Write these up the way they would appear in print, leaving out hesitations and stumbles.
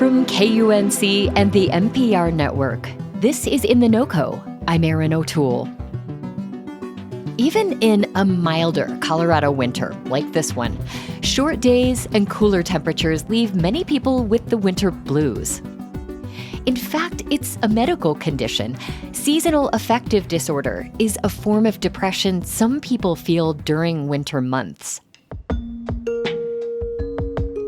From KUNC and the NPR network, this is In The NoCo. I'm Erin O'Toole. Even in a milder Colorado winter like this one, short days and cooler temperatures leave many people with the winter blues. In fact, it's a medical condition. Seasonal affective disorder is a form of depression some people feel during winter months.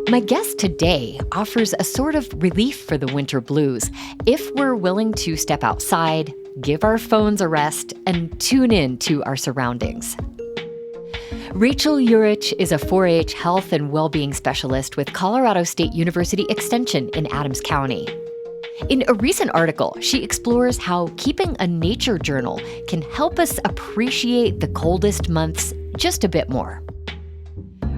My guest today offers a sort of relief for the winter blues if we're willing to step outside, give our phones a rest, and tune in to our surroundings. Rachel Urich is a 4-H health and well-being specialist with Colorado State University Extension in Adams County. In a recent article, she explores how keeping a nature journal can help us appreciate the coldest months just a bit more.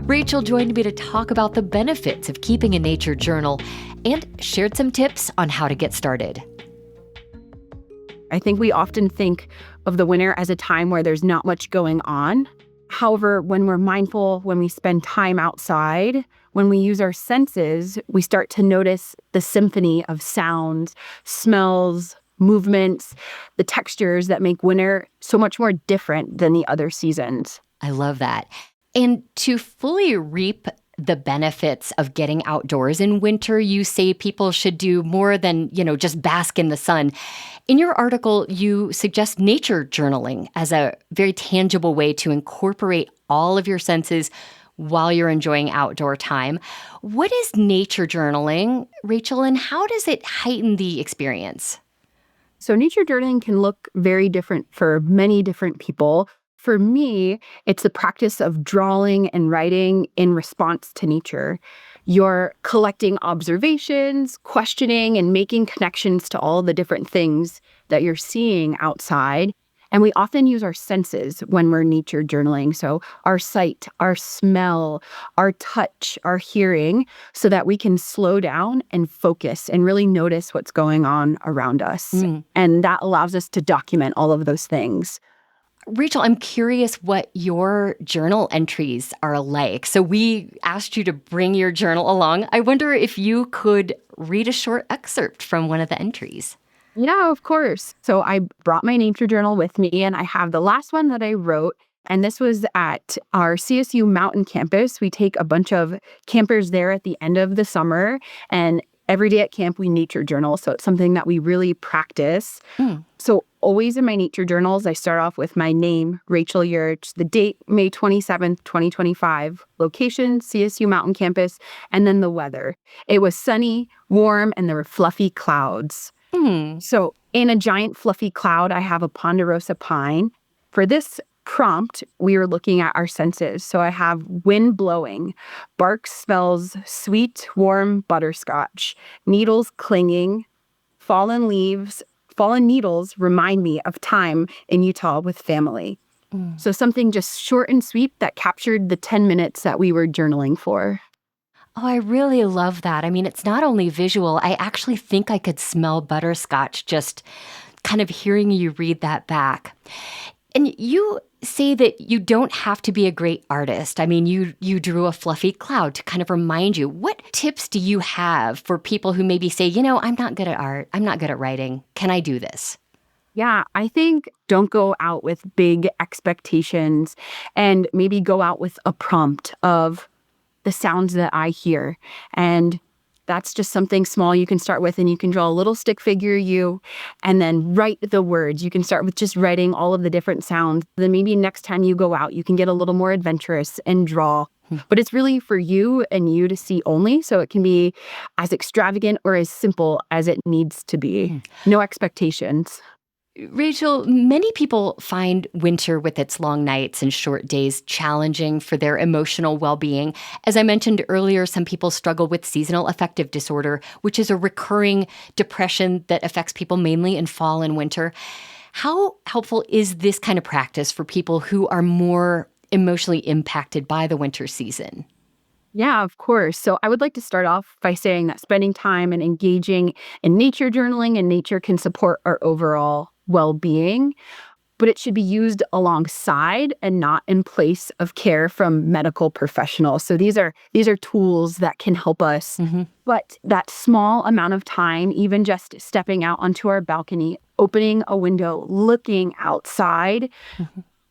Rachel joined me to talk about the benefits of keeping a nature journal and shared some tips on how to get started. I think we often think of the winter as a time where there's not much going on. However, when we're mindful, when we spend time outside, when we use our senses, we start to notice the symphony of sounds, smells, movements, the textures that make winter so much more different than the other seasons. I love that. And to fully reap the benefits of getting outdoors in winter, you say people should do more than, just bask in the sun. In your article, you suggest nature journaling as a very tangible way to incorporate all of your senses while you're enjoying outdoor time. What is nature journaling, Rachel, and how does it heighten the experience? So nature journaling can look very different for many different people. For me, it's the practice of drawing and writing in response to nature. You're collecting observations, questioning, and making connections to all the different things that you're seeing outside. And we often use our senses when we're nature journaling. So our sight, our smell, our touch, our hearing, so that we can slow down and focus and really notice what's going on around us. And that allows us to document all of those things. Rachel, I'm curious what your journal entries are like. So we asked you to bring your journal along. I wonder if you could read a short excerpt from one of the entries. Yeah, of course. So I brought my nature journal with me, and I have the last one that I wrote. And this was at our CSU Mountain campus. We take a bunch of campers there at the end of the summer, and every day at camp, we nature journal. So it's something that we really practice. So always in my nature journals, I start off with my name, Rachel Urich, the date, May 27th, 2025, location, CSU Mountain campus, and then the weather. It was sunny, warm, and there were fluffy clouds. So in a giant fluffy cloud, I have a ponderosa pine. For this prompt, we were looking at our senses. So I have wind blowing, bark smells sweet, warm butterscotch, needles clinging, fallen needles remind me of time in Utah with family. So something just short and sweet that captured the 10 minutes that we were journaling for. Oh, I really love that. I mean, it's not only visual. I actually think I could smell butterscotch just kind of hearing you read that back. And you say that you don't have to be a great artist. I mean, you drew a fluffy cloud to kind of remind you. What tips do you have for people who maybe say, I'm not good at art, I'm not good at writing. Can I do this? Yeah, I think don't go out with big expectations and maybe go out with a prompt of the sounds that I hear. And that's just something small you can start with, and you can draw a little stick figure you and then write the words. You can start with just writing all of the different sounds. Then maybe next time you go out, you can get a little more adventurous and draw. But it's really for you and you to see only. So it can be as extravagant or as simple as it needs to be. No expectations. Rachel, many people find winter with its long nights and short days challenging for their emotional well-being. As I mentioned earlier, some people struggle with seasonal affective disorder, which is a recurring depression that affects people mainly in fall and winter. How helpful is this kind of practice for people who are more emotionally impacted by the winter season? Yeah, of course. So I would like to start off by saying that spending time and engaging in nature journaling and nature can support our overall well-being. but it should be used alongside and not in place of care from medical professionals. So these are tools that can help us. But that small amount of time, even just stepping out onto our balcony, opening a window, looking outside,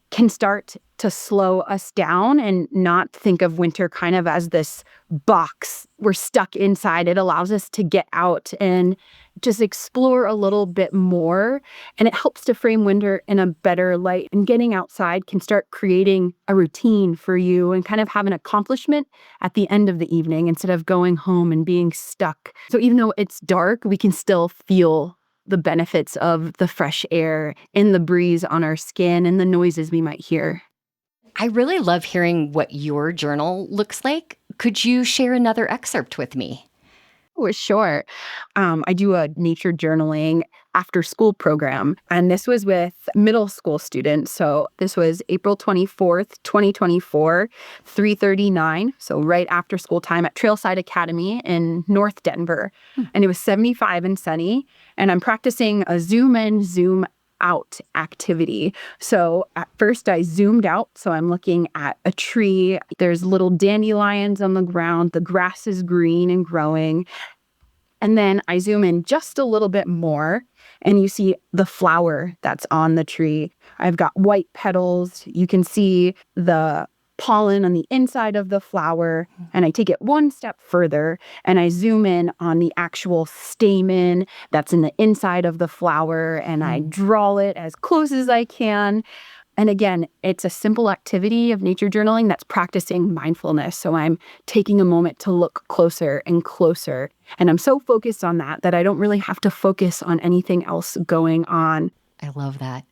can start to slow us down and not think of winter kind of as this box. We're stuck inside. It allows us to get out and just explore a little bit more. And it helps to frame winter in a better light. And getting outside can start creating a routine for you and kind of have an accomplishment at the end of the evening instead of going home and being stuck. So even though it's dark, we can still feel the benefits of the fresh air and the breeze on our skin and the noises we might hear. I really love hearing what your journal looks like. Could you share another excerpt with me? Oh, sure. I do a nature journaling after school program, and this was with middle school students. So this was April 24th, 2024, 3:39. So right after school time at Trailside Academy in North Denver. And it was 75 and sunny. And I'm practicing a zoom in, zoom out activity. So at first I zoomed out. So I'm looking at a tree. There's little dandelions on the ground. The grass is green and growing. And then I zoom in just a little bit more and you see the flower that's on the tree. I've got white petals. You can see the pollen on the inside of the flower. And I take it one step further and I zoom in on the actual stamen that's in the inside of the flower and I draw it as close as I can. And again, it's a simple activity of nature journaling that's practicing mindfulness. So I'm taking a moment to look closer and closer. And I'm so focused on that I don't really have to focus on anything else going on. I love that.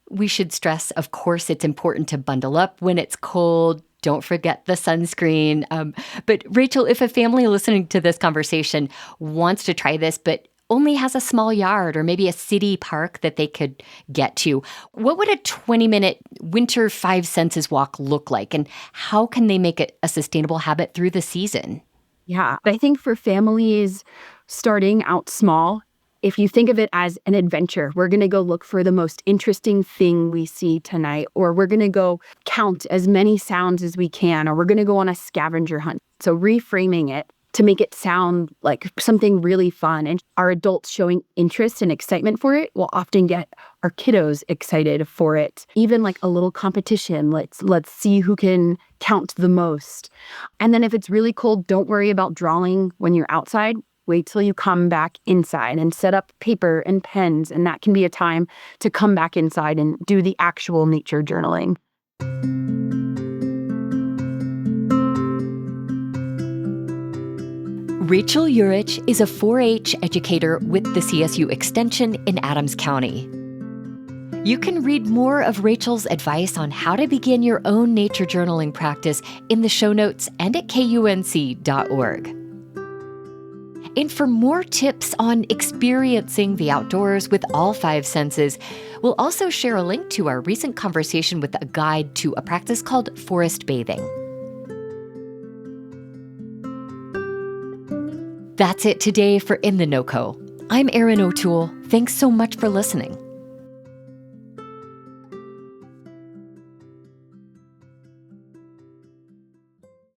We should stress, of course, it's important to bundle up when it's cold. Don't forget the sunscreen. But Rachel, if a family listening to this conversation wants to try this, but only has a small yard or maybe a city park that they could get to, what would a 20-minute winter 5 senses walk look like? And how can they make it a sustainable habit through the season? Yeah, I think for families starting out small, if you think of it as an adventure, we're going to go look for the most interesting thing we see tonight, or we're going to go count as many sounds as we can, or we're going to go on a scavenger hunt. So reframing it to make it sound like something really fun. And our adults showing interest and excitement for it will often get our kiddos excited for it. Even like a little competition. Let's see who can count the most. And then if it's really cold, don't worry about drawing when you're outside. Wait till you come back inside and set up paper and pens. And that can be a time to come back inside and do the actual nature journaling. Rachel Urich is a 4-H educator with the CSU Extension in Adams County. You can read more of Rachel's advice on how to begin your own nature journaling practice in the show notes and at KUNC.org. And for more tips on experiencing the outdoors with all 5 senses, we'll also share a link to our recent conversation with a guide to a practice called forest bathing. That's it today for In The NoCo. I'm Erin O'Toole. Thanks so much for listening.